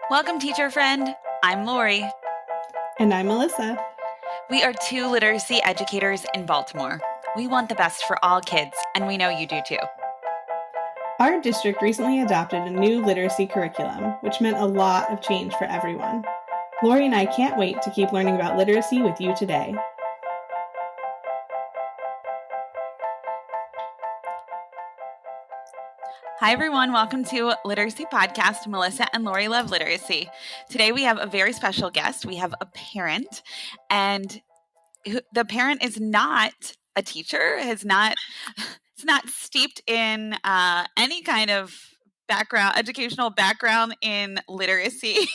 Welcome, teacher friend. I'm Lori. And I'm Melissa. We are two literacy educators in Baltimore. We want the best for all kids, and we know you do too. Our district recently adopted a new literacy curriculum, which meant a lot of change for everyone. Lori and I can't wait to keep learning about literacy with you today. Hi, everyone. Welcome to Literacy Podcast. Melissa and Lori love literacy. Today, we have a very special guest. We have a parent, and the parent is not a teacher, it's not steeped in any kind of educational background in literacy,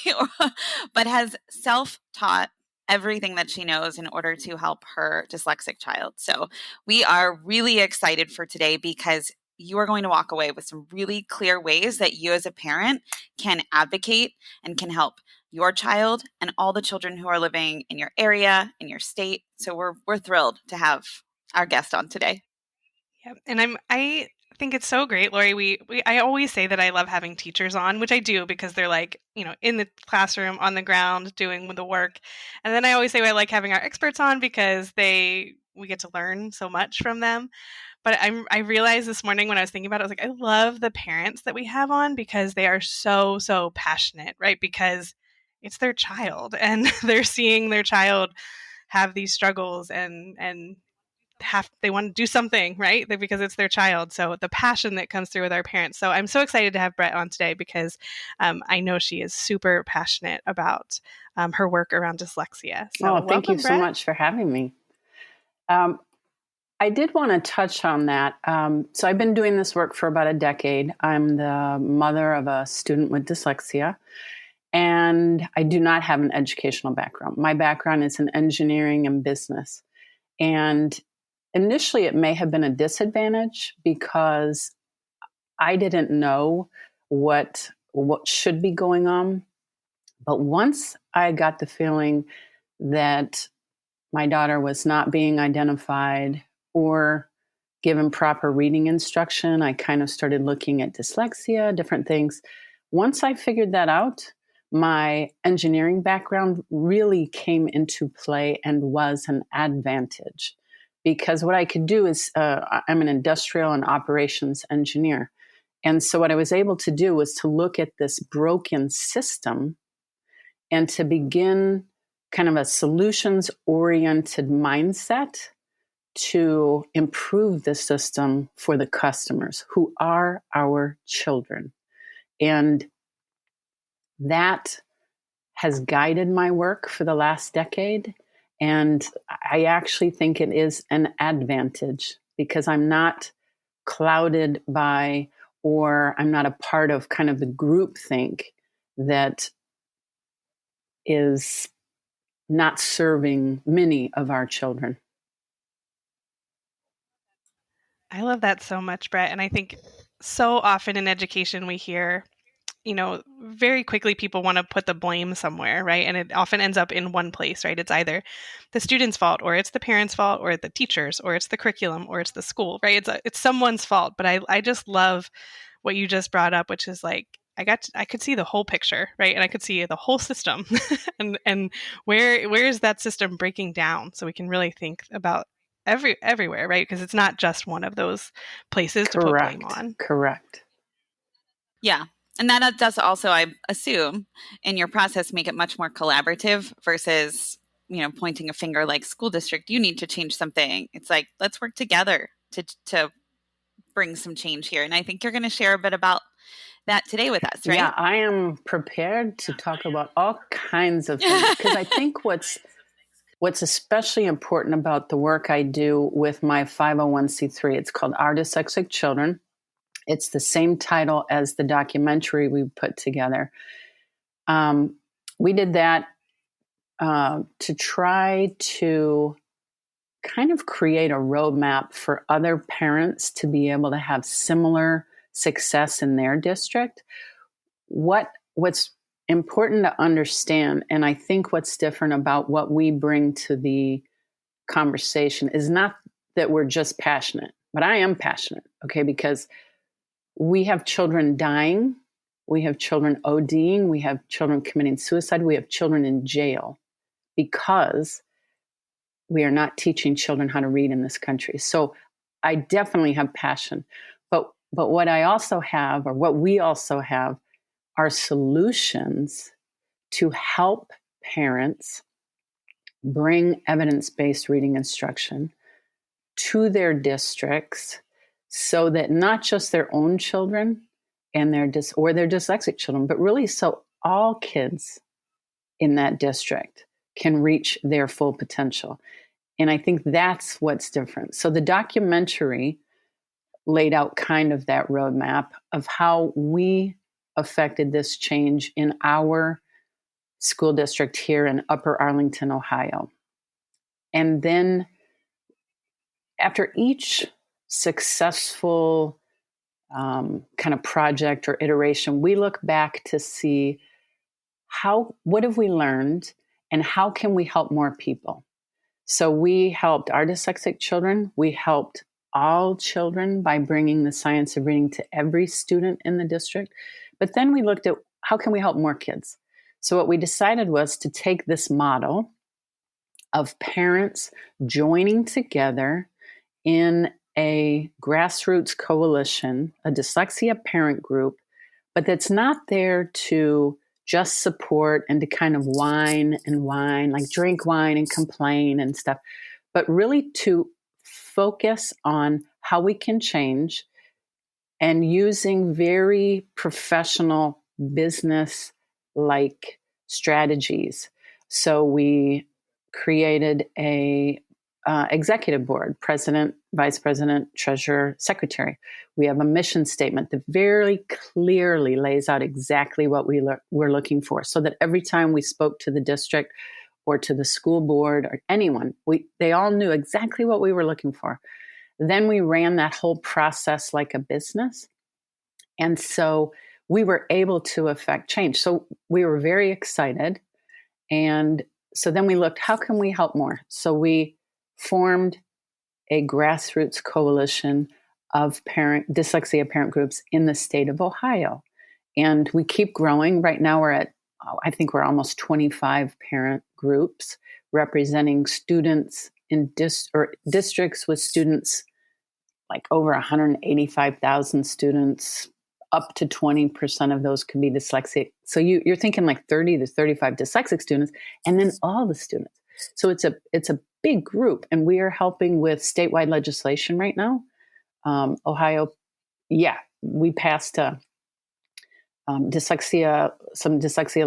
but has self-taught everything that she knows in order to help her dyslexic child. So we are really excited for today because you are going to walk away with some really clear ways that you as a parent can advocate and can help your child and all the children who are living in your area, in your state. So we're thrilled to have our guest on today. Yeah, and I think it's so great, Lori. I always say that I love having teachers on, which I do because they're like, in the classroom, on the ground, doing the work. And then I always say I like having our experts on because we get to learn so much from them. But I realized this morning when I was thinking about it, I was like, I love the parents that we have on because they are so, so passionate, right? Because it's their child and they're seeing their child have these struggles and they want to do something, right? Because it's their child. So the passion that comes through with our parents. So I'm so excited to have Brett on today because I know she is super passionate about her work around dyslexia. So thank you Brett. so much for having me. I did want to touch on that. So I've been doing this work for about a decade. I'm the mother of a student with dyslexia, and I do not have an educational background. My background is in engineering and business. And initially, it may have been a disadvantage because I didn't know what should be going on. But once I got the feeling that my daughter was not being identified or given proper reading instruction, I kind of started looking at dyslexia, different things. Once I figured that out, my engineering background really came into play and was an advantage. Because what I could do is, I'm an industrial and operations engineer. And so what I was able to do was to look at this broken system and to begin kind of a solutions-oriented mindset to improve the system for the customers who are our children. And that has guided my work for the last decade. And I actually think it is an advantage because I'm not clouded by, or I'm not a part of kind of the groupthink that is not serving many of our children. I love that so much, Brett. And I think so often in education we hear, very quickly people want to put the blame somewhere, right? And it often ends up in one place, right? It's either the student's fault, or it's the parent's fault, or the teacher's, or it's the curriculum, or it's the school, right? It's someone's fault. But I just love what you just brought up, which is like, I could see the whole picture, right? And I could see the whole system and where is that system breaking down so we can really think about everywhere, right? Because it's not just one of those places to put blame on. Correct. Yeah. And that does also, I assume, in your process, make it much more collaborative versus, pointing a finger like school district, you need to change something. It's like, let's work together to bring some change here. And I think you're going to share a bit about that today with us, right? Yeah, I am prepared to talk about all kinds of things because I think what's especially important about the work I do with my 501c3, it's called Our Dyslexic Children. It's the same title as the documentary we put together. We did that to try to kind of create a roadmap for other parents to be able to have similar success in their district. What's important to understand, and I think what's different about what we bring to the conversation is not that we're just passionate, but I am passionate, okay, because we have children dying We have children ODing. We have children committing suicide. We have children in jail because we are not teaching children how to read in this country. So I definitely have passion. But what I also have, or what we also have, are solutions to help parents bring evidence-based reading instruction to their districts so that not just their own children and their dyslexic children, but really so all kids in that district can reach their full potential. And I think that's what's different. So the documentary laid out kind of that roadmap of how we affected this change in our school district here in Upper Arlington, Ohio. And then after each successful kind of project or iteration, we look back to see what have we learned and how can we help more people? So we helped our dyslexic children. We helped all children by bringing the science of reading to every student in the district. But then we looked at how can we help more kids? So what we decided was to take this model of parents joining together in a grassroots coalition, a dyslexia parent group, but that's not there to just support and to kind of whine, like drink wine and complain and stuff, but really to focus on how we can change and using very professional business-like strategies. So we created a executive board, president, vice president, treasurer, secretary. We have a mission statement that very clearly lays out exactly what we're looking for, so that every time we spoke to the district or to the school board or anyone, they all knew exactly what we were looking for. Then we ran that whole process like a business. And so we were able to affect change. So we were very excited. And so then we looked, how can we help more? So we formed a grassroots coalition of dyslexia parent groups in the state of Ohio. And we keep growing. Right now I think we're almost 25 parent groups representing students in districts with students like over 185,000 students. Up to 20% of those could be dyslexic. So you're thinking like 30 to 35 dyslexic students, and then all the students. So it's a big group, and we are helping with statewide legislation right now. Ohio, we passed some dyslexia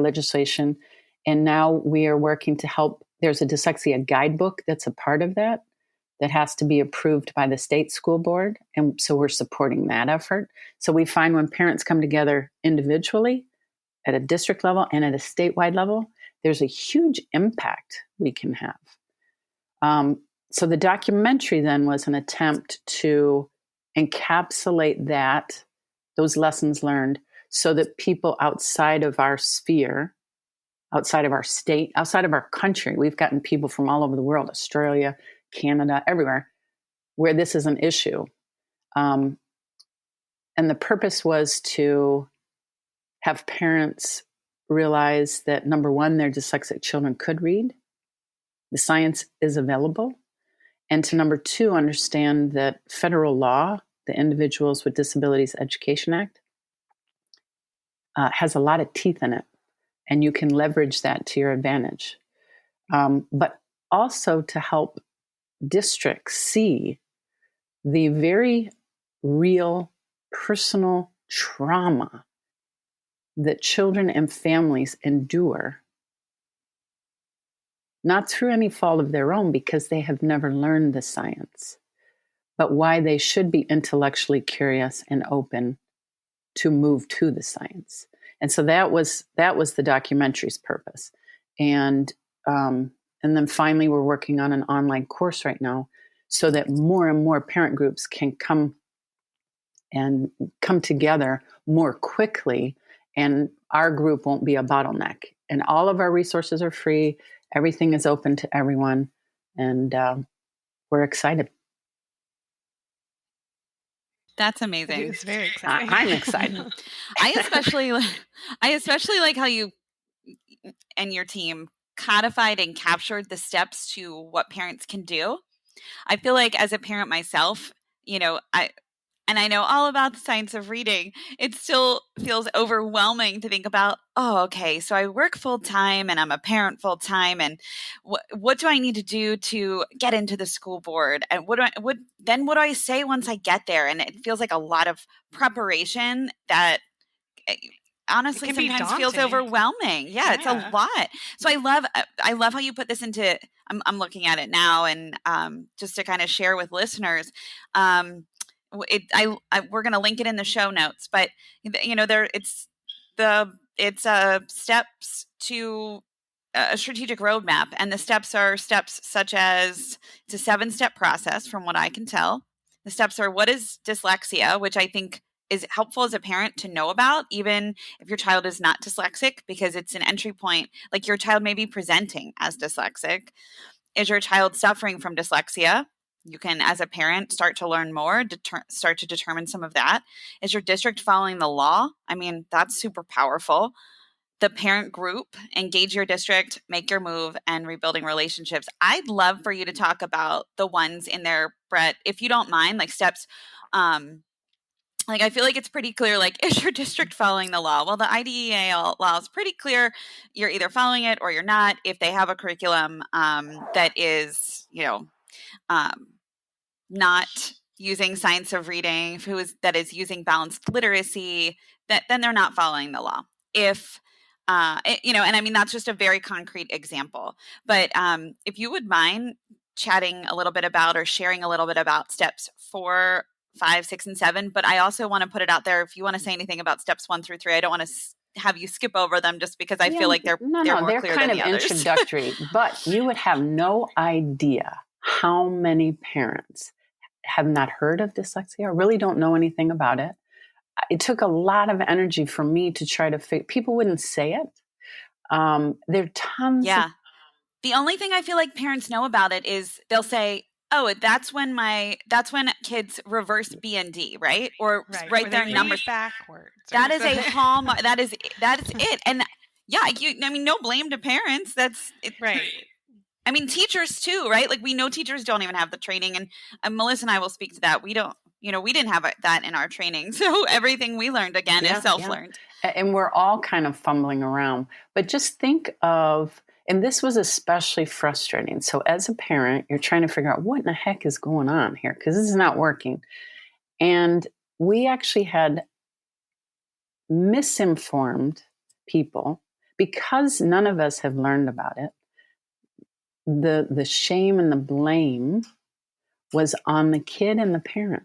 legislation, and now we are working to help. There's a dyslexia guidebook that's a part of that has to be approved by the state school board. And so we're supporting that effort. So we find when parents come together individually at a district level and at a statewide level, there's a huge impact we can have. So the documentary then was an attempt to encapsulate those lessons learned, so that people outside of our sphere, outside of our state, outside of our country, we've gotten people from all over the world, Australia, Canada, everywhere, where this is an issue. And the purpose was to have parents realize that, number one, their dyslexic children could read. The science is available. And to number two, understand that federal law, the Individuals with Disabilities Education Act, has a lot of teeth in it. And you can leverage that to your advantage. But also to help districts see the very real personal trauma that children and families endure, not through any fault of their own because they have never learned the science, but why they should be intellectually curious and open to move to the science. And so that was the documentary's purpose. And then finally, we're working on an online course right now so that more and more parent groups can come together more quickly, and our group won't be a bottleneck. And all of our resources are free. Everything is open to everyone. And we're excited. That's amazing. It's very exciting. I'm excited. I especially like how you and your team codified and captured the steps to what parents can do. I feel like as a parent myself, I know all about the science of reading. It still feels overwhelming to think about, oh, okay, so I work full time and I'm a parent full time. And what do I need to do to get into the school board? And what do I say once I get there? And it feels like a lot of preparation that honestly sometimes feels overwhelming. Yeah, it's a lot. So I love how you put this into, I'm looking at it now, and just to kind of share with listeners, we're going to link it in the show notes, but it's steps to a strategic roadmap, and the steps are steps such as it's a 7-step process from what I can tell. The steps are, what is dyslexia, which I think is helpful as a parent to know about, even if your child is not dyslexic, because it's an entry point. Like, your child may be presenting as dyslexic. Is your child suffering from dyslexia? You can, as a parent, start to learn more, start to determine some of that. Is your district following the law? I mean, that's super powerful. The parent group, engage your district, make your move, and rebuilding relationships. I'd love for you to talk about the ones in there, Brett, if you don't mind, like steps. I feel like it's pretty clear, like, is your district following the law? Well, the IDEA law is pretty clear. You're either following it or you're not. If they have a curriculum that is, not using science of reading, that is using balanced literacy, then they're not following the law. If and I mean, that's just a very concrete example. But if you would mind chatting a little bit about, or sharing a little bit about steps 4, 5, 6, and 7. But I also want to put it out there, if you want to say anything about steps 1 through 3, I don't want to have you skip over them, just because I feel like they're more they're clear kind than of the others. introductory. But you would have no idea how many parents have not heard of dyslexia or really don't know anything about it. It took a lot of energy for me to try to figure. People wouldn't say it. There are tons. Yeah. The only thing I feel like parents know about it is they'll say, oh, that's when kids reverse B and D, right? Or write their numbers backwards. That is a hallmark. That is it. And yeah, no blame to parents. That's it. Right. I mean, teachers too, right? Like, we know teachers don't even have the training, and Melissa and I will speak to that. We don't, we didn't have that in our training. So everything we learned, again, is self-learned. Yeah. And we're all kind of fumbling around. But just think of, and this was especially frustrating. So as a parent, you're trying to figure out what in the heck is going on here, because this is not working. And we actually had misinformed people because none of us have learned about it. The shame and the blame was on the kid and the parent.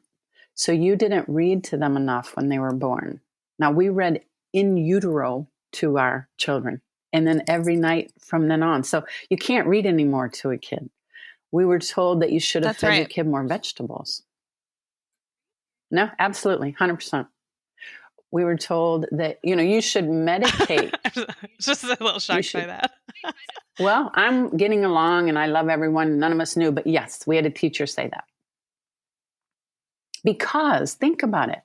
So you didn't read to them enough when they were born. Now, we read in utero to our children, and then every night from then on. So you can't read anymore to a kid. We were told that you should have fed your kid more vegetables. No, absolutely, 100%. We were told that, you should medicate. Just a little shocked by that. Well, I'm getting along and I love everyone. None of us knew, but yes, we had a teacher say that. Because think about it.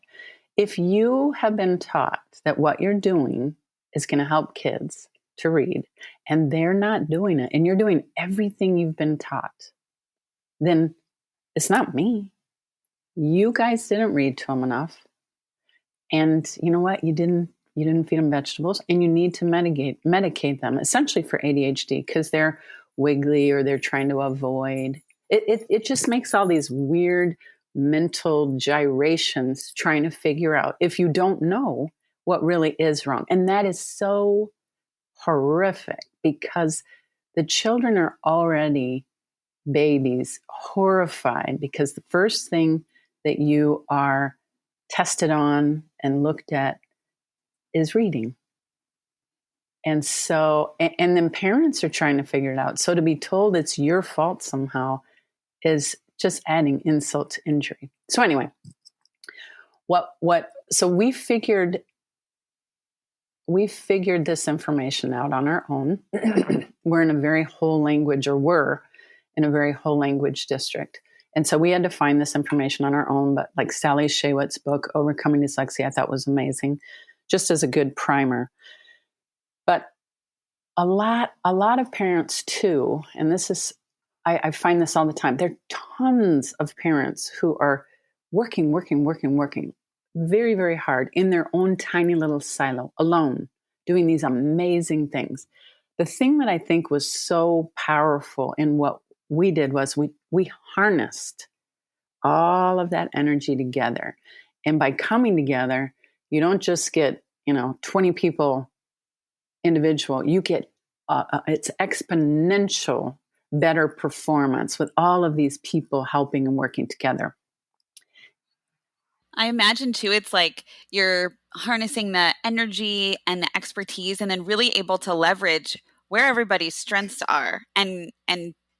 If you have been taught that what you're doing is going to help kids to read, and they're not doing it, and you're doing everything you've been taught, then it's not me. You guys didn't read to them enough. And you know what? You didn't feed them vegetables, and you need to medicate them, essentially for ADHD, because they're wiggly or they're trying to avoid. It just makes all these weird mental gyrations trying to figure out, if you don't know what really is wrong. And that is so horrific, because the children are already babies, horrified, because the first thing that you are tested on and looked at is reading. And so, and then parents are trying to figure it out. So to be told it's your fault somehow is just adding insult to injury. So anyway, so we figured this information out on our own. We're in a very whole language district. And so we had to find this information on our own, but like Sally Shaywitz's book, Overcoming Dyslexia, I thought was amazing, just as a good primer. But a lot of parents too, and this is, I find this all the time, there are tons of parents who are working very, very hard in their own tiny little silo, alone, doing these amazing things. The thing that I think was so powerful in what we did was we harnessed all of that energy together. And by coming together, you don't just get, 20 people individual, you get it's exponential better performance with all of these people helping and working together. I imagine too, it's like you're harnessing the energy and the expertise and then really able to leverage where everybody's strengths are and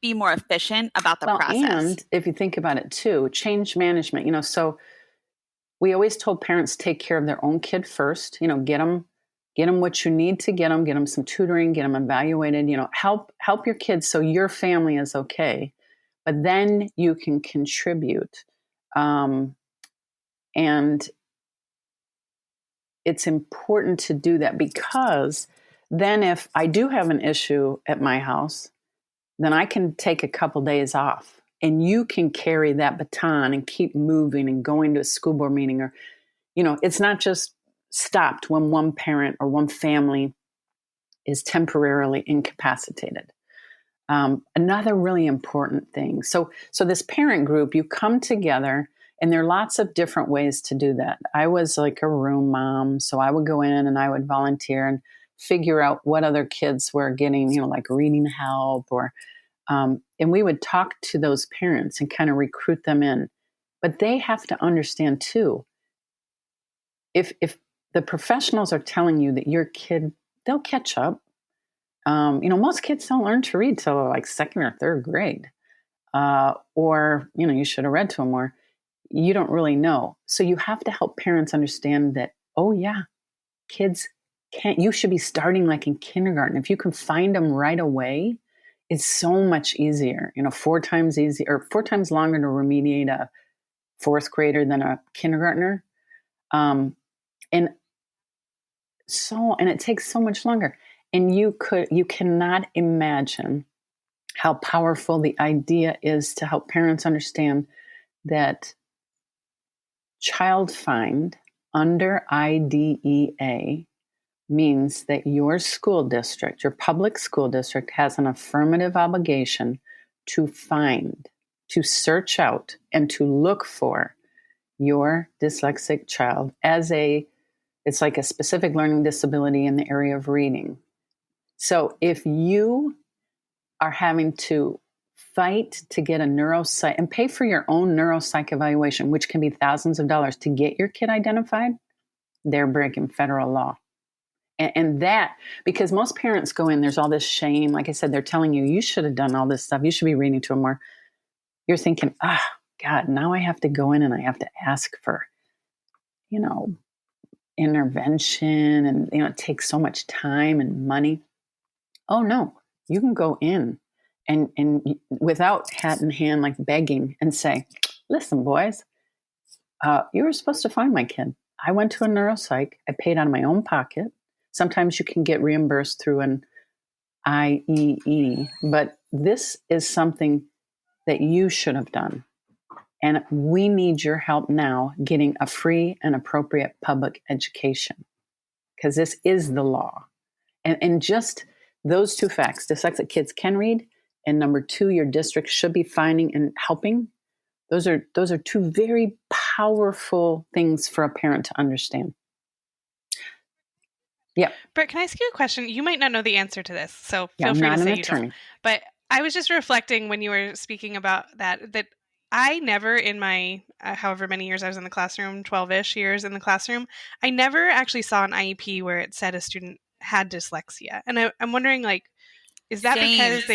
be more efficient about the process. And if you think about it too, change management, so we always told parents take care of their own kid first, get them what you need to get them some tutoring, get them evaluated, help your kids so your family is okay. But then you can contribute. And it's important to do that, because then if I do have an issue at my house, then I can take a couple days off and you can carry that baton and keep moving and going to a school board meeting, or, it's not just stopped when one parent or one family is temporarily incapacitated. Another really important thing. So this parent group, you come together, and there are lots of different ways to do that. I was like a room mom, so I would go in and I would volunteer and figure out what other kids were getting, like reading help, or and we would talk to those parents and kind of recruit them in. But they have to understand too, if the professionals are telling you that your kid, they'll catch up. Most kids don't learn to read till like second or third grade, or you should have read to them more. You don't really know. So you have to help parents understand that, oh yeah, kids can't, you should be starting like in kindergarten. If you can find them right away, it's so much easier, 4 times easier, or 4 times longer to remediate a 4th grader than a kindergartner. And it takes so much longer. And you cannot imagine how powerful the idea is to help parents understand that Child Find under IDEA means that your school district, your public school district, has an affirmative obligation to find, to search out, and to look for your dyslexic child it's like a specific learning disability in the area of reading. So if you are having to fight to get a neuropsych and pay for your own neuropsych evaluation, which can be thousands of dollars to get your kid identified, they're breaking federal law. And that, because most parents go in, there's all this shame. Like I said, they're telling you should have done all this stuff. You should be reading to them more. You're thinking, God, now I have to go in and I have to ask for, intervention, and, it takes so much time and money. Oh no, you can go in and without hat in hand, like begging, and say, listen, boys, you were supposed to find my kid. I went to a neuropsych. I paid out of my own pocket. Sometimes you can get reimbursed through an IEE, but this is something that you should have done. And we need your help now getting a free and appropriate public education, because this is the law. And just those 2 facts, dyslexic kids can read, and number 2, your district should be finding and helping. Those are 2 very powerful things for a parent to understand. Yeah. Brett, can I ask you a question? You might not know the answer to this, so feel free to say you don't. But I was just reflecting when you were speaking about that I never, in my however many years I was in the classroom, 12-ish years in the classroom, I never actually saw an IEP where it said a student had dyslexia. And I'm wondering, like, is that because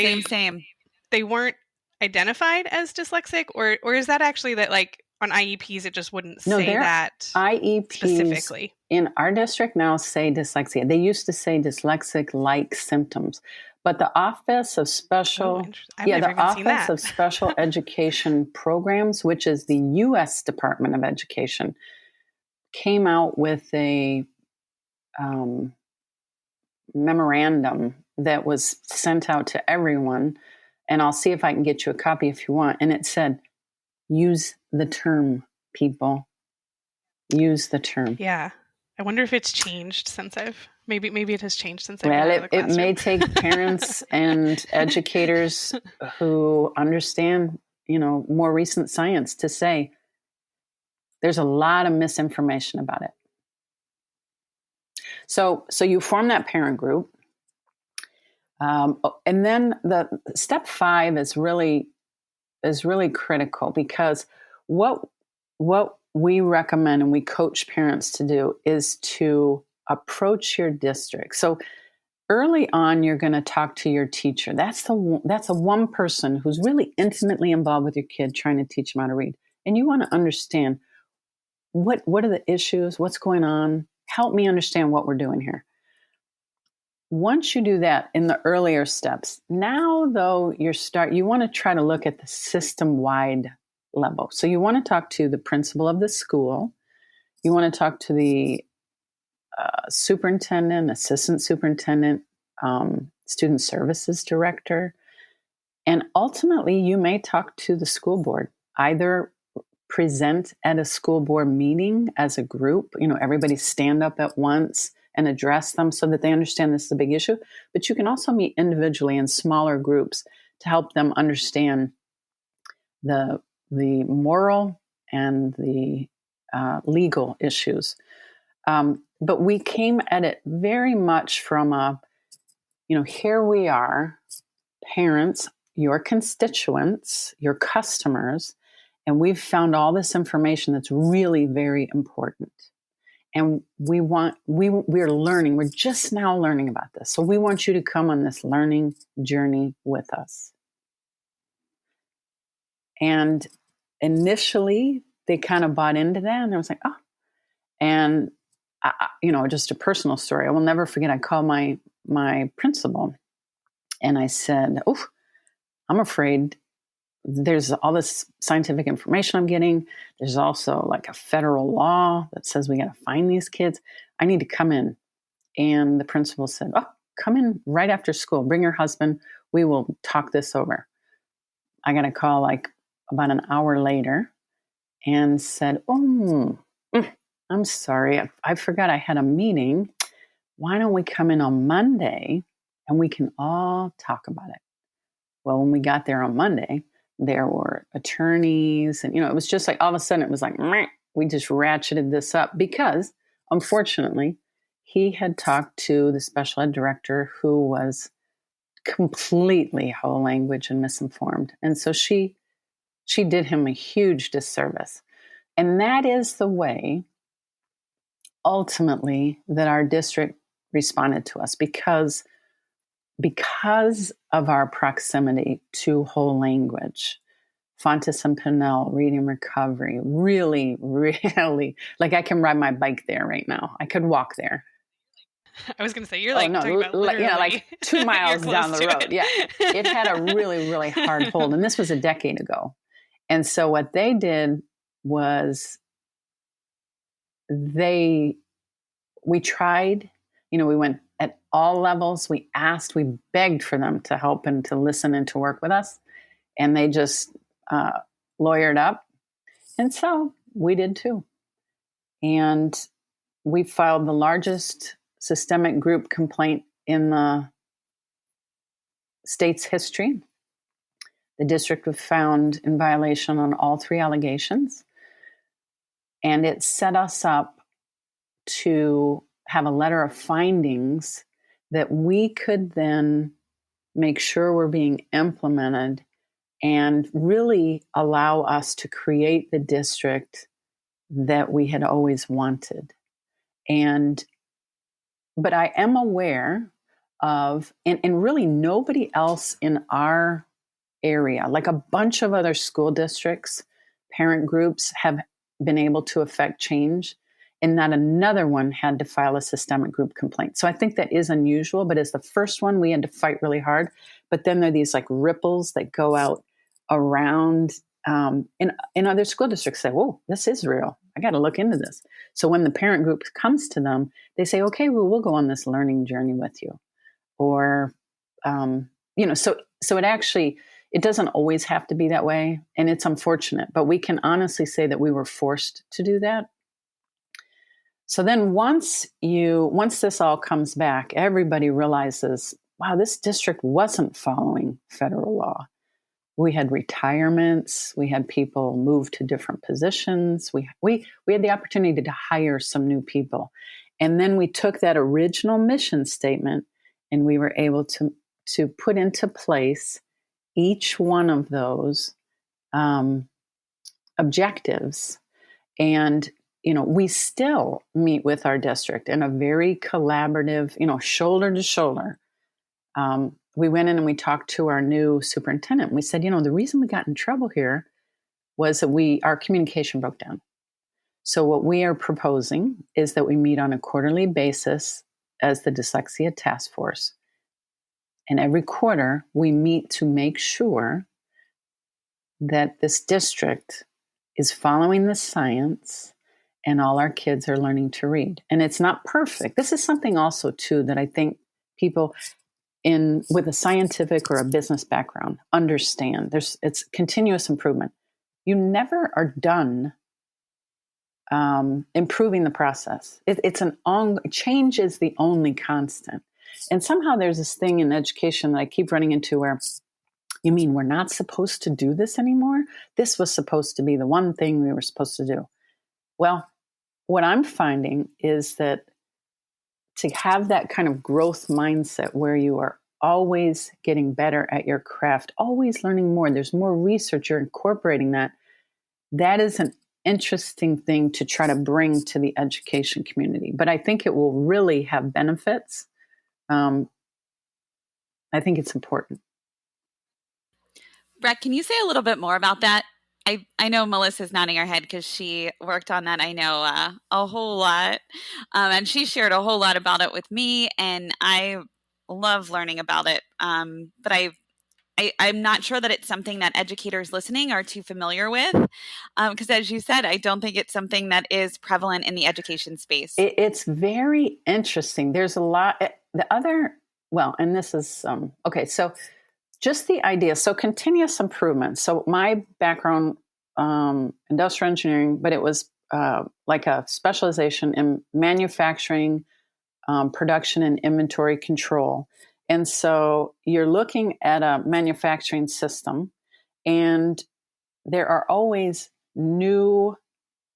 they weren't identified as dyslexic, or is that actually that, like, on IEPs, it just wouldn't No, say their that IEPs specifically. in our district now say dyslexia. They used to say dyslexic-like symptoms, but the Office of Special, I've never even seen that. of Special Education Programs, which is the U.S. Department of Education, came out with a memorandum that was sent out to everyone, and I'll see if I can get you a copy if you want. And it said, use the term, people. Use the term. Yeah. I wonder if it's changed since maybe it has changed since I've Well, been out of the classroom. It may take parents and educators who understand, more recent science to say there's a lot of misinformation about it. So you form that parent group. And then the step 5 is really critical, because what we recommend and we coach parents to do is to approach your district. So early on, you're going to talk to your teacher. That's a one person who's really intimately involved with your kid, trying to teach them how to read. And you want to understand what are the issues, what's going on. Help me understand what we're doing here. Once you do that in the earlier steps, now though you want to try to look at the system-wide level. So you want to talk to the principal of the school. You want to talk to the superintendent, assistant superintendent, student services director. And ultimately, you may talk to the school board, either present at a school board meeting as a group, everybody stand up at once and address them so that they understand this is a big issue. But you can also meet individually in smaller groups to help them understand the moral and the legal issues. But we came at it very much from here we are, parents, your constituents, your customers, and we've found all this information that's really very important. And we're learning. We're just now learning about this. So we want you to come on this learning journey with us. And initially, they kind of bought into that, and I was like, oh. And just a personal story. I will never forget. I called my principal, and I said, "Oh, I'm afraid there's all this scientific information I'm getting. There's also like a federal law that says we got to find these kids. I need to come in." And the principal said, "Oh, come in right after school. Bring your husband. We will talk this over." I got a call like about an hour later and said, "Oh, I'm sorry. I forgot I had a meeting. Why don't we come in on Monday and we can all talk about it?" Well, when we got there on Monday, there were attorneys, and it was just like all of a sudden it was like, meh, we just ratcheted this up, because unfortunately he had talked to the special ed director, who was completely whole language and misinformed. And so she did him a huge disservice. And that is the way ultimately that our district responded to us, because of our proximity to whole language. Fontes and Pinnell, reading recovery, really, really, like I can ride my bike there right now. I could walk there. I was going to say, you're talking about literally. Like 2 miles down the road. Yeah. It had a really, really hard hold. And this was a decade ago. And so what they did was we tried, we went at all levels. We asked, we begged for them to help and to listen and to work with us. And they just lawyered up. And so we did too. And we filed the largest systemic group complaint in the state's history. The district was found in violation on all 3 allegations. And it set us up to have a letter of findings that we could then make sure were being implemented and really allow us to create the district that we had always wanted. But I am aware of, and really nobody else in our area, like a bunch of other school districts, parent groups have been able to affect change, and not another one had to file a systemic group complaint. So I think that is unusual, but as the first one, we had to fight really hard. But then there are these like ripples that go out around in other school districts say, whoa, this is real. I got to look into this. So when the parent group comes to them, they say, okay, well, we'll go on this learning journey with you. Or, so it actually, it doesn't always have to be that way. And it's unfortunate, but we can honestly say that we were forced to do that. So then once this all comes back, everybody realizes, wow, this district wasn't following federal law. We had retirements. We had people move to different positions. We had the opportunity to hire some new people. And then we took that original mission statement and we were able to put into place each one of those objectives. And, we still meet with our district in a very collaborative, shoulder to shoulder. We went in and we talked to our new superintendent. We said, the reason we got in trouble here was that our communication broke down. So what we are proposing is that we meet on a quarterly basis as the Dyslexia Task Force. And every quarter we meet to make sure that this district is following the science and all our kids are learning to read. And it's not perfect. This is something also too that I think people with a scientific or a business background understand. It's continuous improvement. You never are done improving the process. Change is the only constant. And somehow there's this thing in education that I keep running into where, you mean we're not supposed to do this anymore? This was supposed to be the one thing we were supposed to do. Well, what I'm finding is that to have that kind of growth mindset where you are always getting better at your craft, always learning more, there's more research, you're incorporating that. That is an interesting thing to try to bring to the education community. But I think it will really have benefits. I think it's important. Brett, can you say a little bit more about that? I know Melissa's nodding her head because she worked on that, I know, a whole lot. And she shared a whole lot about it with me, and I love learning about it. But I'm not sure that it's something that educators listening are too familiar with. Because as you said, I don't think it's something that is prevalent in the education space. It's very interesting. There's a lot. And this is, okay, so just the idea. So continuous improvement. So my background, industrial engineering, but it was like a specialization in manufacturing, production and inventory control. And so you're looking at a manufacturing system and there are always new,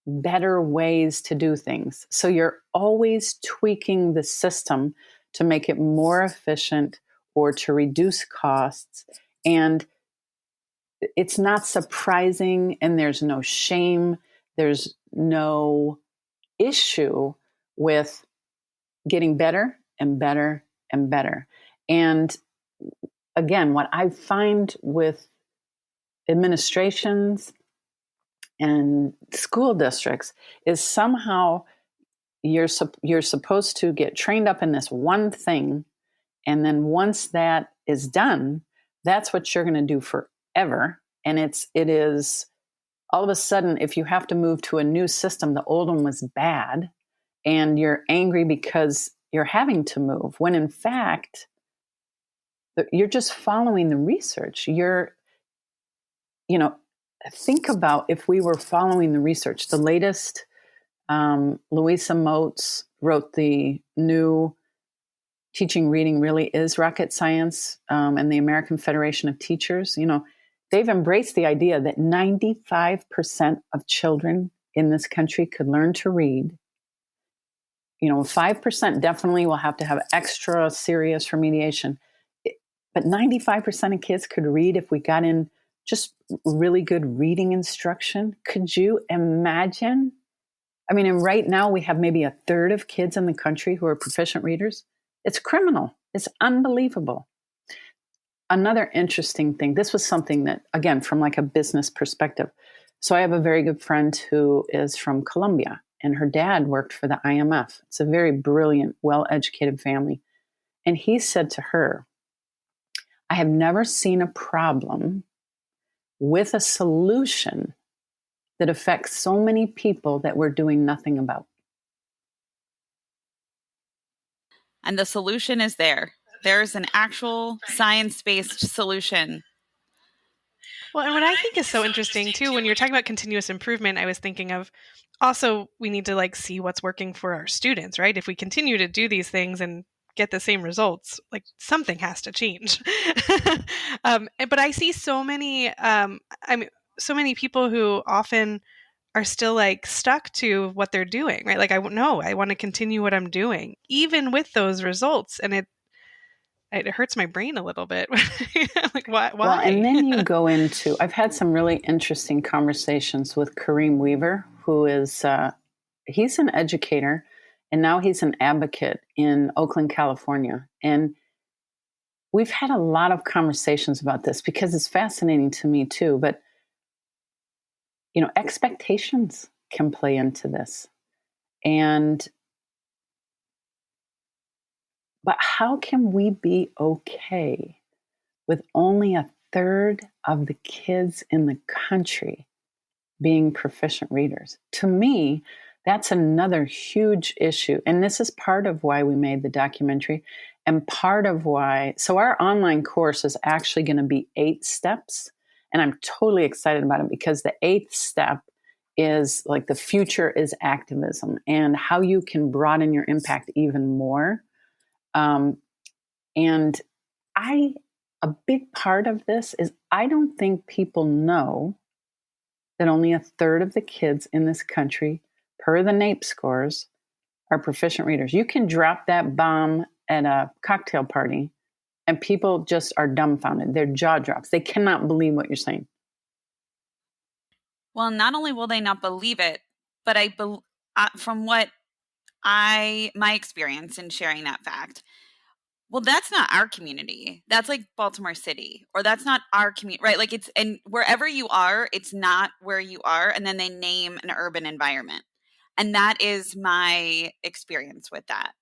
better ways to do things. So you're always tweaking the system to make it more efficient or to reduce costs. And it's not surprising, and there's no shame. There's no issue with getting better and better and better. And again, what I find with administrations and school districts is somehow you're supposed to get trained up in this one thing. And then once that is done, that's what you're going to do forever. And it is all of a sudden, if you have to move to a new system, the old one was bad and you're angry because you're having to move, when in fact, you're just following the research. Think about if we were following the research. The latest, Louisa Moats wrote the new Teaching Reading Really Is Rocket Science, and the American Federation of Teachers. They've embraced the idea that 95% of children in this country could learn to read. 5% definitely will have to have extra serious remediation. But 95% of kids could read if we got in just really good reading instruction. Could you imagine? I mean, and right now we have maybe a third of kids in the country who are proficient readers. It's criminal. It's unbelievable. Another interesting thing, this was something that, again, from like a business perspective, So I have a very good friend who is from Colombia, and her dad worked for the IMF. It's a very brilliant, well-educated family. And he said to her, I have never seen a problem with a solution that affects so many people that we're doing nothing about. And the solution is there. There's an actual science-based solution. Well, and what I think is so interesting too, when you're talking about continuous improvement, I was thinking of also we need to like see what's working for our students, right? If we continue to do these things and get the same results, like something has to change. But I see so many, so many people who often are still like stuck to what they're doing, right? Like I want to continue what I'm doing, even with those results, and it hurts my brain a little bit. Like why? Well, and then you go into, I've had some really interesting conversations with Kareem Weaver, who is, he's an educator, and now he's an advocate in Oakland, California. And we've had a lot of conversations about this because it's fascinating to me too. But, you know, expectations can play into this. But how can we be okay with only a third of the kids in the country being proficient readers? To me, that's another huge issue. And this is part of why we made the documentary and part of why. So our online course is actually going to be 8 steps. And I'm totally excited about it because the 8th step is like the future is activism and how you can broaden your impact even more. And a big part of this is I don't think people know that only a third of the kids in this country, per the NAEP scores, are proficient readers. You can drop that bomb at a cocktail party and people just are dumbfounded. Their jaw drops. They cannot believe what you're saying. Well, not only will they not believe it, but from what my experience in sharing that fact, well, that's not our community. That's like Baltimore City, or that's not our community, right? Like and wherever you are, it's not where you are. And then they name an urban environment. And that is my experience with that.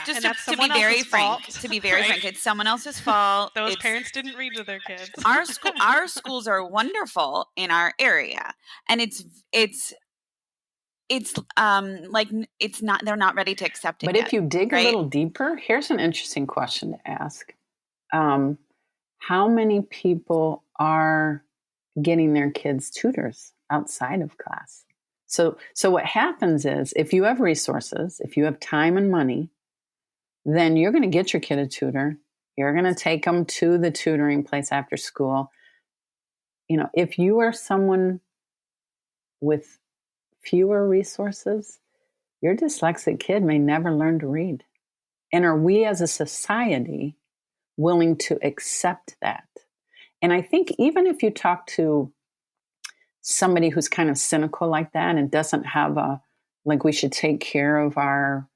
Just to be very frank, frank, it's someone else's fault. Those parents didn't read to their kids. Our schools are wonderful in our area, and they're not ready to accept it But yet, if you dig right? a little deeper, here's an interesting question to ask. How many people are getting their kids tutors outside of class? So what happens is if you have resources, if you have time and money, then you're going to get your kid a tutor. You're going to take them to the tutoring place after school. You know, if you are someone with fewer resources, your dyslexic kid may never learn to read. And are we as a society willing to accept that? And I think even if you talk to somebody who's kind of cynical like that and doesn't have we should take care of our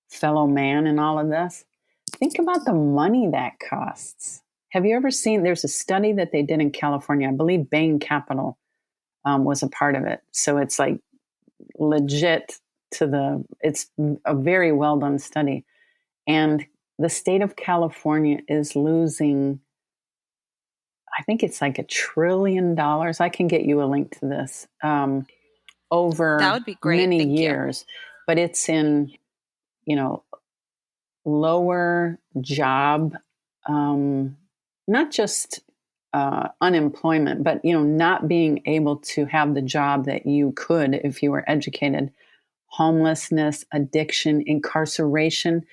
fellow man and all of this, think about the money that costs. Have you ever seen, there's a study that they did in California, I believe Bain Capital was a part of it. So it's like legit it's a very well done study. And the state of California is losing, I think it's like $1 trillion. I can get you a link to this over that would be great. Many Thank years. you. But it's in, lower job, not just unemployment, but, not being able to have the job that you could if you were educated, homelessness, addiction, incarceration.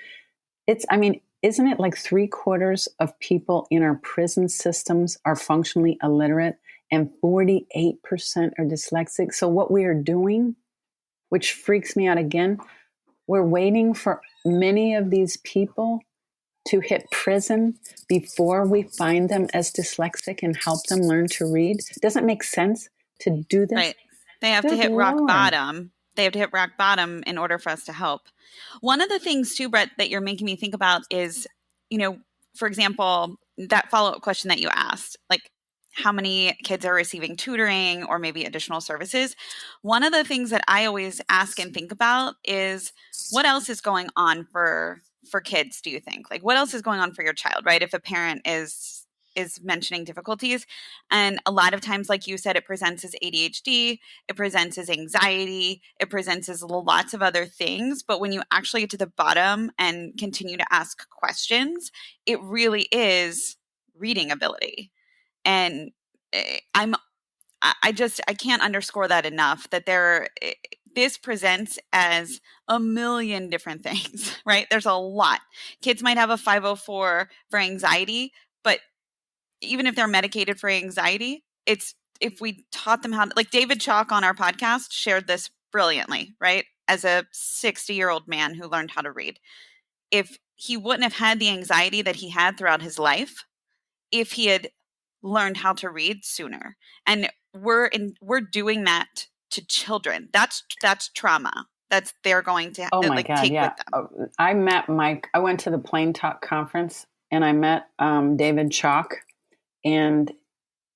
Isn't it like 3/4 of people in our prison systems are functionally illiterate and 48% are dyslexic? So what we are doing, which freaks me out again, we're waiting for many of these people to hit prison before we find them as dyslexic and help them learn to read. Doesn't make sense to do this. Right. They have to hit rock bottom. They have to hit rock bottom in order for us to help. One of the things too, Brett, that you're making me think about is, for example, that follow-up question that you asked, like, how many kids are receiving tutoring or maybe additional services, one of the things that I always ask and think about is what else is going on for kids, do you think? Like, what else is going on for your child, right? If a parent is mentioning difficulties, and a lot of times, like you said, it presents as ADHD, it presents as anxiety, it presents as lots of other things, but when you actually get to the bottom and continue to ask questions, it really is reading ability. And I can't underscore that enough, that this presents as a million different things, right? There's a lot. Kids might have a 504 for anxiety, but even if they're medicated for anxiety, it's if we taught them how to, like David Chalk on our podcast shared this brilliantly, right? As a 60-year-old man who learned how to read. If he wouldn't have had the anxiety that he had throughout his life, if he had learned how to read sooner. And we're doing that to children. That's trauma. That's they're going to Oh my like God, take yeah. with them. I met Mike. I went to the Plain Talk conference and I met David Chalk, and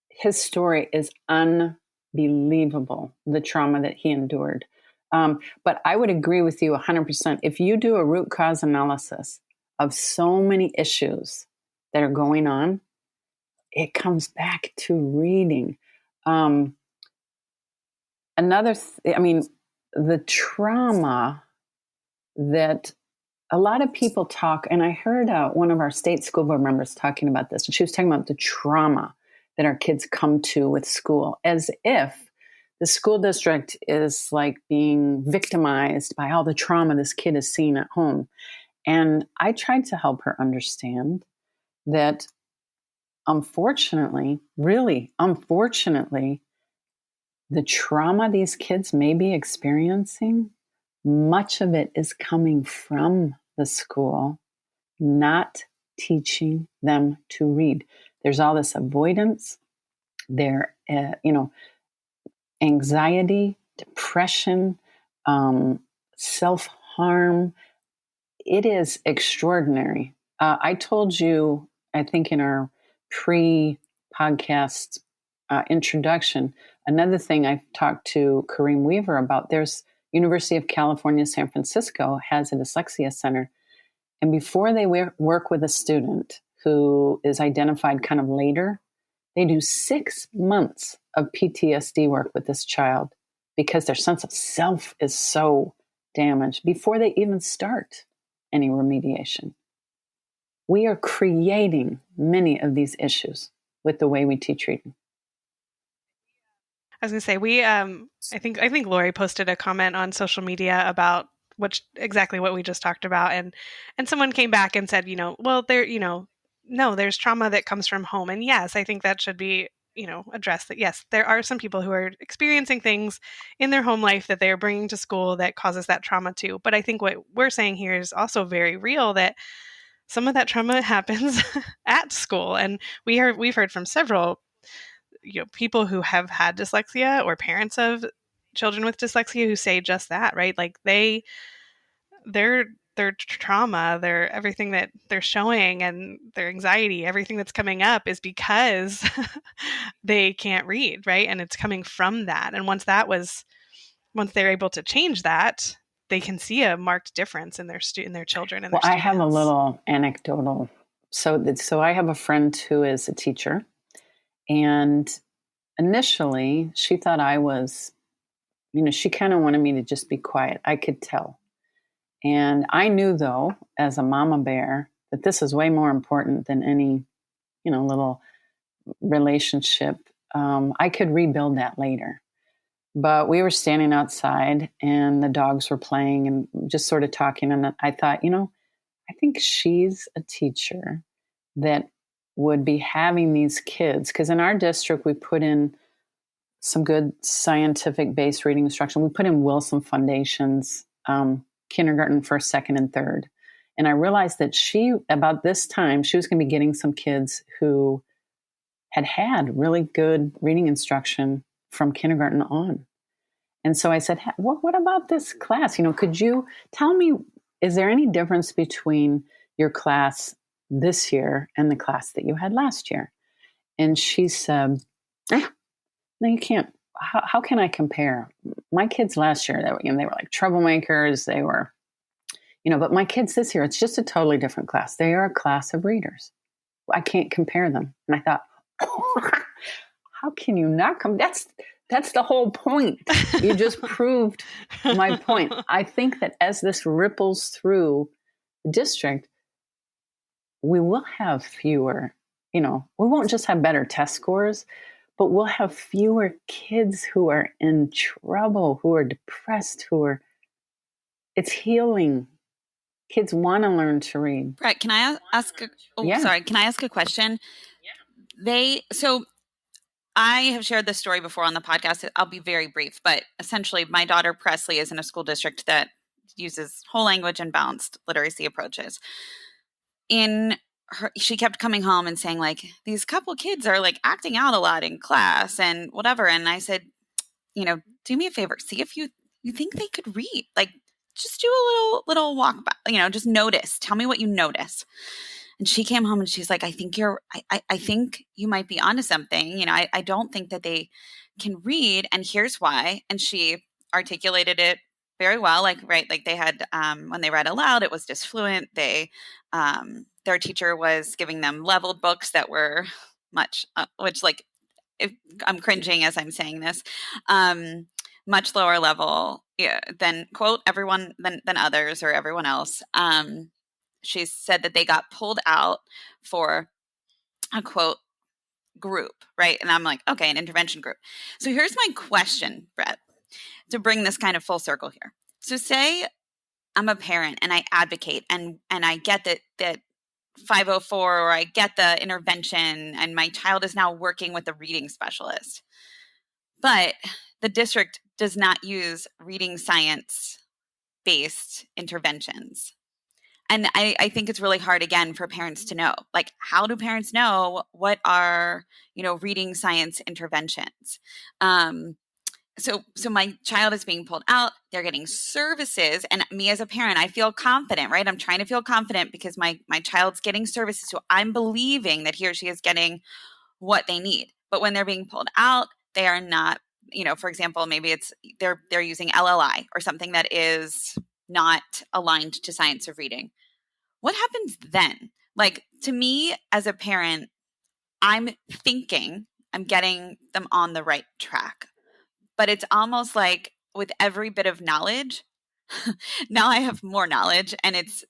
his story is unbelievable, the trauma that he endured. But I would agree with you 100%. If you do a root cause analysis of so many issues that are going on, it comes back to reading. The trauma that a lot of people talk, and I heard one of our state school board members talking about this, and she was talking about the trauma that our kids come to with school, as if the school district is like being victimized by all the trauma this kid is seeing at home. And I tried to help her understand that unfortunately, really unfortunately, the trauma these kids may be experiencing, much of it is coming from the school not teaching them to read. There's all this avoidance, anxiety, depression, self-harm. It is extraordinary. I told you, I think in our pre-podcast introduction, another thing I've talked to Kareem Weaver about, there's University of California, San Francisco has a dyslexia center. And before they work with a student who is identified kind of later, they do 6 months of PTSD work with this child because their sense of self is so damaged before they even start any remediation. We are creating many of these issues with the way we teach reading. I was going to say, I think Lori posted a comment on social media about exactly what we just talked about. And someone came back and said, no, there's trauma that comes from home. And yes, I think that should be, addressed, that yes, there are some people who are experiencing things in their home life that they're bringing to school that causes that trauma too. But I think what we're saying here is also very real, that some of that trauma happens at school. And we've heard from several people who have had dyslexia or parents of children with dyslexia who say just that, right? Like their trauma, their everything that they're showing and their anxiety, everything that's coming up is because they can't read, right? And it's coming from that. And once they're able to change that, they can see a marked difference in their children and their students. I have a little anecdotal. So I have a friend who is a teacher, and initially she thought I was, she kind of wanted me to just be quiet. I could tell. And I knew, though, as a mama bear, that this is way more important than any, little relationship. I could rebuild that later. But we were standing outside and the dogs were playing and just sort of talking. And I thought, I think she's a teacher that would be having these kids. Because in our district, we put in some good scientific-based reading instruction. We put in Wilson Foundation's kindergarten, first, second, and third. And I realized that about this time, she was going to be getting some kids who had really good reading instruction from kindergarten on. And so I said, what about this class? Could you tell me, is there any difference between your class this year and the class that you had last year? And she said, no, you can't. How can I compare? My kids last year, they were like troublemakers. They were, but my kids this year, it's just a totally different class. They are a class of readers. I can't compare them. And I thought, how can you not come? That's the whole point. You just proved my point. I think that as this ripples through the district, we will have fewer, we won't just have better test scores, but we'll have fewer kids who are in trouble, who are depressed, it's healing. Kids want to learn to read. Brett, can I ask? Sorry. Can I ask a question? So I have shared this story before on the podcast. I'll be very brief, but essentially my daughter Presley is in a school district that uses whole language and balanced literacy approaches. She kept coming home and saying, like, these couple kids are like acting out a lot in class and whatever. And I said, do me a favor, see if you think they could read. Like, just do a little walk by, just notice. Tell me what you notice. And she came home and she's like, I think you might be onto something. I don't think that they can read, and here's why. And she articulated it very well. Like they had, when they read aloud, it was disfluent. Their teacher was giving them leveled books that were much, which I'm cringing as I'm saying this, much lower level than quote everyone than others or everyone else. She said that they got pulled out for a quote group, right? And I'm like, okay, an intervention group. So here's my question, Brett, to bring this kind of full circle here. So say I'm a parent and I advocate and I get that 504, or I get the intervention and my child is now working with a reading specialist. But the district does not use reading science-based interventions. And I think it's really hard, again, for parents to know. Like, how do parents know what are, reading science interventions? So my child is being pulled out. They're getting services. And me as a parent, I feel confident, right? I'm trying to feel confident because my child's getting services. So I'm believing that he or she is getting what they need. But when they're being pulled out, they are not, for example, maybe it's they're using LLI or something that is not aligned to science of reading. What happens then? Like, to me as a parent, I'm thinking I'm getting them on the right track. But it's almost like with every bit of knowledge, now I have more knowledge, and it's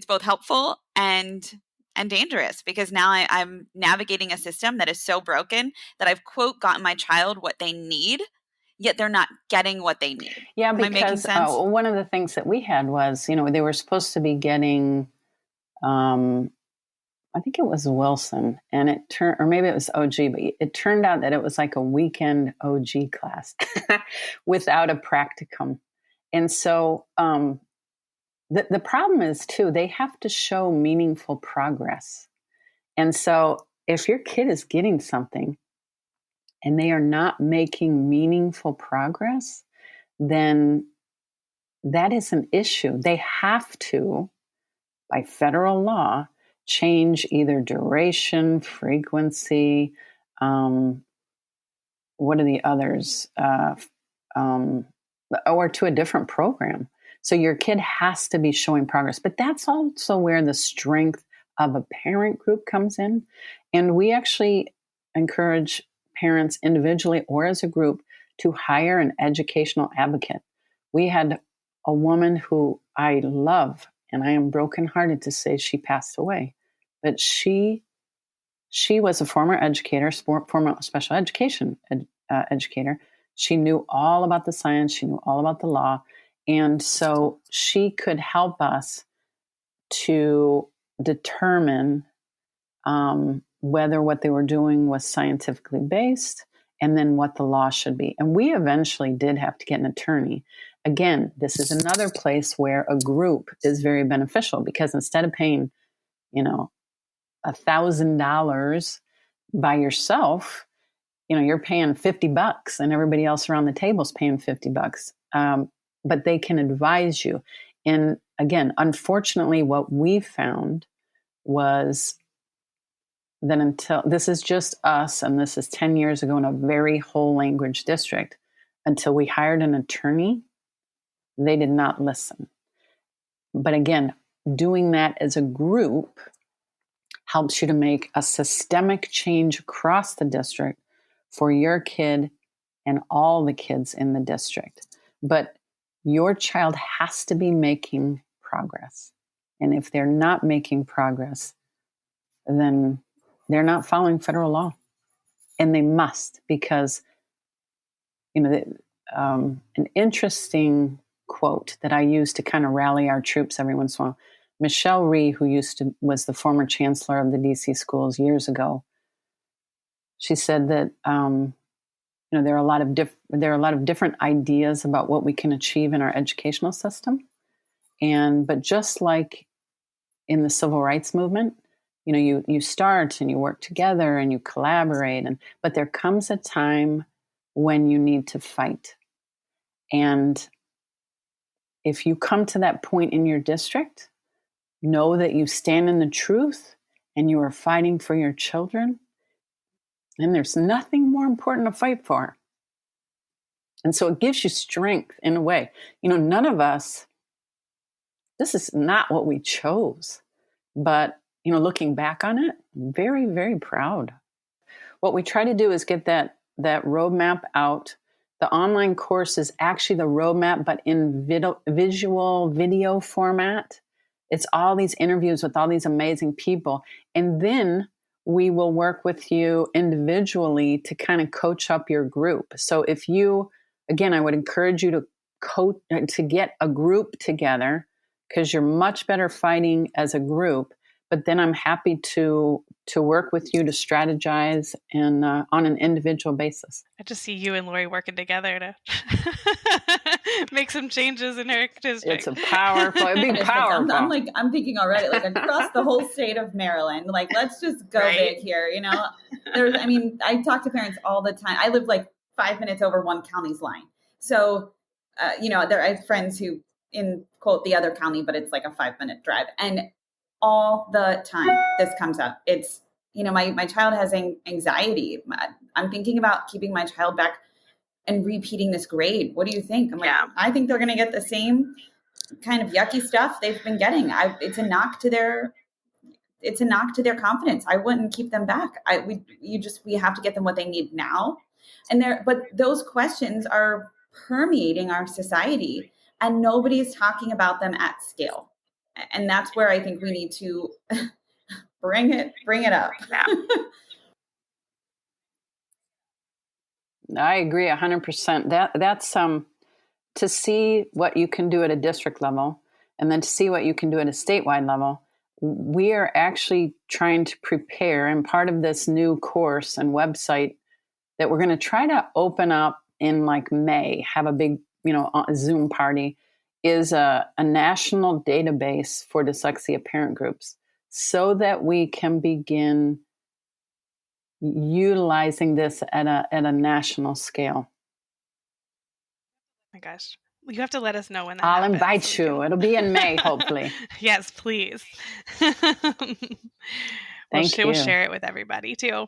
both helpful and dangerous, because now I'm navigating a system that is so broken that I've quote gotten my child what they need, yet they're not getting what they need. Yeah, Am I making sense? One of the things that we had was, they were supposed to be getting, I think it was Wilson, and or maybe it was OG, but it turned out that it was like a weekend OG class without a practicum. And so the problem is, too, they have to show meaningful progress. And so if your kid is getting something and they are not making meaningful progress, then that is an issue. They have to, by federal law, change either duration, frequency, what are the others, or to a different program. So your kid has to be showing progress. But that's also where the strength of a parent group comes in. And we actually encourage parents individually or as a group to hire an educational advocate. We had a woman who I love, and I am brokenhearted to say she passed away. But she was a former educator, former special education educator. She knew all about the science. She knew all about the law. And so she could help us to determine whether what they were doing was scientifically based, and then what the law should be. And we eventually did have to get an attorney. Again, this is another place where a group is very beneficial, because instead of paying, $1,000 by yourself, you're paying $50 and everybody else around the table is paying $50. But they can advise you. And again, unfortunately, what we found was that until this is just us, and this is 10 years ago in a very whole language district, until we hired an attorney, they did not listen. But again, doing that as a group helps you to make a systemic change across the district for your kid and all the kids in the district. But your child has to be making progress. And if they're not making progress, then they're not following federal law. And they must, because, an interesting quote that I use to kind of rally our troops every once in a while. Michelle Rhee, who was the former chancellor of the DC schools years ago, she said that there are a lot of different ideas about what we can achieve in our educational system, but just like in the civil rights movement, you start and you work together and you collaborate, but there comes a time when you need to fight. And if you come to that point in your district, know that you stand in the truth and you are fighting for your children. And there's nothing more important to fight for. And so it gives you strength in a way. None of us, this is not what we chose. But, looking back on it, very, very proud. What we try to do is get that roadmap out. The online course is actually the roadmap, but in video format. It's all these interviews with all these amazing people. And then we will work with you individually to kind of coach up your group. So if you, again, I would encourage you to get a group together, because you're much better fighting as a group. But then I'm happy to work with you to strategize and on an individual basis. I just see you and Lori working together to make some changes in her district. It'd be powerful. I'm thinking already, like across the whole state of Maryland, like let's just go big here. I talk to parents all the time. I live like 5 minutes over one county's line. So, I have friends who in quote the other county, but it's like a 5-minute drive. And all the time this comes up. It's, my child has anxiety. I'm thinking about keeping my child back and repeating this grade. What do you think? I'm like, I think they're going to get the same kind of yucky stuff they've been getting. It's a knock to their confidence. I wouldn't keep them back. We have to get them what they need now. But those questions are permeating our society and nobody's talking about them at scale. And that's where I think we need to bring it up. Yeah. I agree 100%. That's to see what you can do at a district level and then to see what you can do at a statewide level. We are actually trying to prepare, and part of this new course and website that we're going to try to open up in like May, have a big, Zoom party, is a national database for dyslexia parent groups so that we can begin utilizing this at a national scale. Oh my gosh. You have to let us know when that I'll happens. invite you. It'll be in May, hopefully. Yes, please. Thank you. We'll share it with everybody too.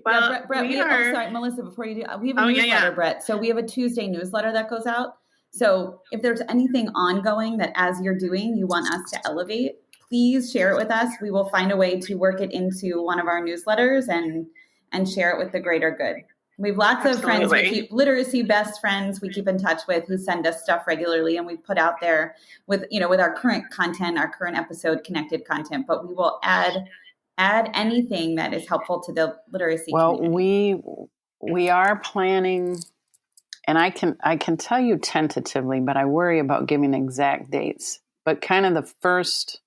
Well, Brett, sorry, Melissa, before you do, we have a newsletter, Brett. So we have a Tuesday newsletter that goes out. So if there's anything ongoing that as you're doing, you want us to elevate, please share it with us. We will find a way to work it into one of our newsletters and share it with the greater good. We have lots of friends we keep, literacy best friends we keep in touch with, who send us stuff regularly, and we put out there with our current content, our current episode connected content, but we will add anything that is helpful to the literacy community. We are planning, and I can tell you tentatively, but I worry about giving exact dates. But kind of the first,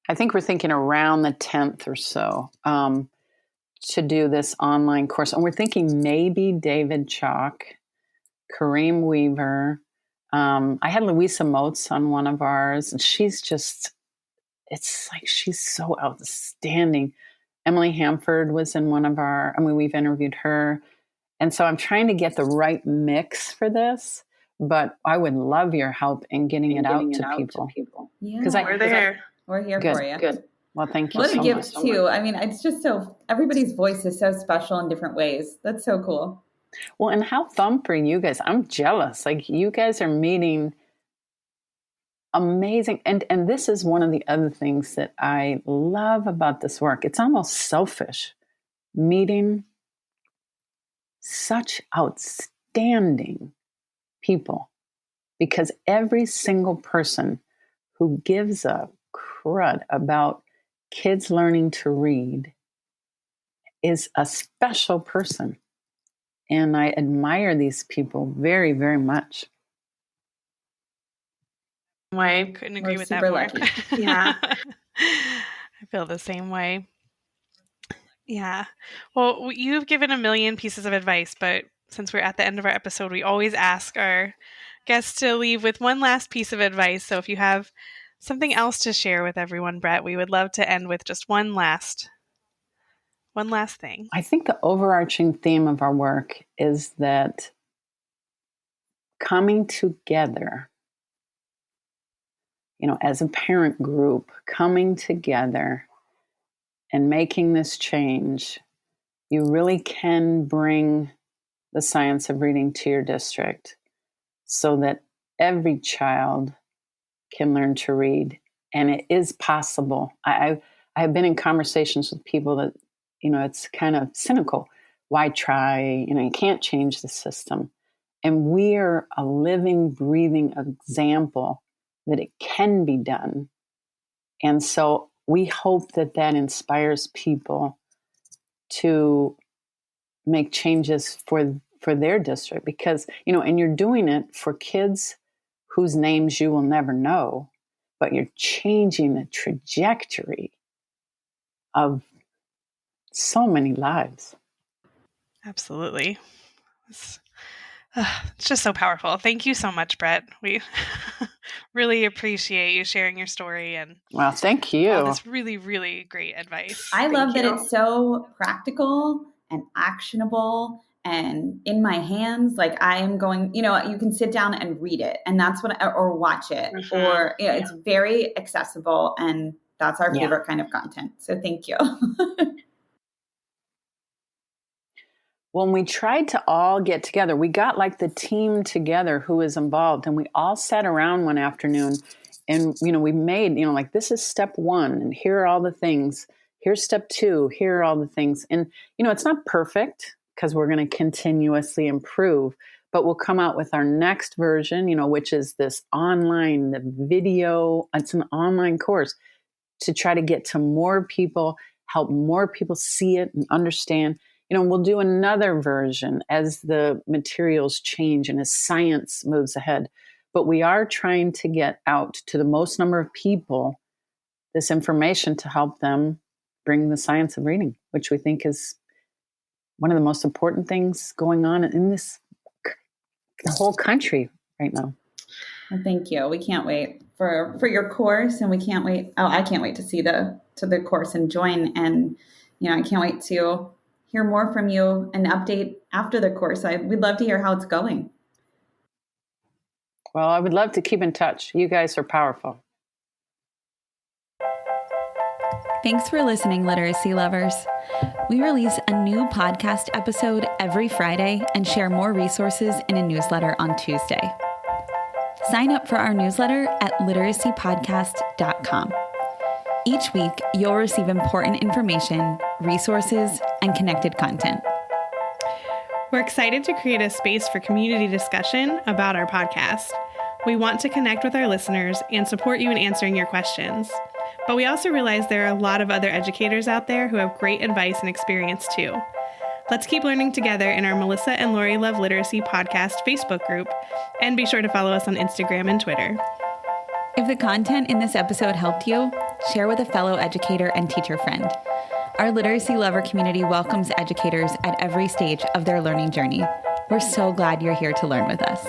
I think we're thinking around the 10th or so, to do this online course. And we're thinking maybe David Chalk, Kareem Weaver. I had Louisa Moats on one of ours, and she's so outstanding. Emily Hamford was in one of we've interviewed her. And so I'm trying to get the right mix for this, but I would love your help in getting it out to people. Yeah, we're there. We're here for you. Good. Well, thank you What so a gift much. too. I mean, it's just everybody's voice is so special in different ways. That's so cool. Well, and how fun for you guys. I'm jealous. Like, you guys are meeting amazing. And this is one of the other things that I love about this work. It's almost selfish, meeting such outstanding people, because every single person who gives a crud about kids learning to read is a special person. And I admire these people very, very much. I couldn't agree We're with that super more. lucky. Yeah. I feel the same way. Yeah. Well, you've given a million pieces of advice, but since we're at the end of our episode, we always ask our guests to leave with one last piece of advice. So if you have something else to share with everyone, Brett, we would love to end with just one last thing. I think the overarching theme of our work is that coming together, as a parent group, coming together and making this change, you really can bring the science of reading to your district so that every child can learn to read. And it is possible. I have been in conversations with people that, it's kind of cynical. Why try? You can't change the system. And we are a living, breathing example that it can be done. And so we hope that inspires people to make changes for their district, because, and you're doing it for kids whose names you will never know, but you're changing the trajectory of so many lives. Absolutely. It's just so powerful. Thank you so much, Brett. We really appreciate you sharing your story and well, thank you. All this really, really great advice. I love that it's so practical and actionable and in my hands. Like, I am going, you can sit down and read it, and that's what, or watch it, or, it's very accessible, and that's our favorite kind of content. So thank you. When we tried to all get together, we got like the team together who is involved, and we all sat around one afternoon and, we made, like, this is step 1 and here are all the things. Here's step 2. Here are all the things. And, it's not perfect because we're going to continuously improve, but we'll come out with our next version, which is this online, the video. It's an online course to try to get to more people, help more people see it and understand. We'll do another version as the materials change and as science moves ahead. But we are trying to get out to the most number of people this information to help them bring the science of reading, which we think is one of the most important things going on in the whole country right now. Well, thank you. We can't wait for your course, and we can't wait. Oh, I can't wait to see the course and join. And, I can't wait to hear more from you and update after the course. We'd love to hear how it's going. Well, I would love to keep in touch. You guys are powerful. Thanks for listening, literacy lovers. We release a new podcast episode every Friday and share more resources in a newsletter on Tuesday. Sign up for our newsletter at literacypodcast.com. Each week, you'll receive important information, resources, and connected content. We're excited to create a space for community discussion about our podcast. We want to connect with our listeners and support you in answering your questions. But we also realize there are a lot of other educators out there who have great advice and experience too. Let's keep learning together in our Melissa and Lori Love Literacy Podcast Facebook group, and be sure to follow us on Instagram and Twitter. If the content in this episode helped you, share with a fellow educator and teacher friend. Our literacy lover community welcomes educators at every stage of their learning journey. We're so glad you're here to learn with us.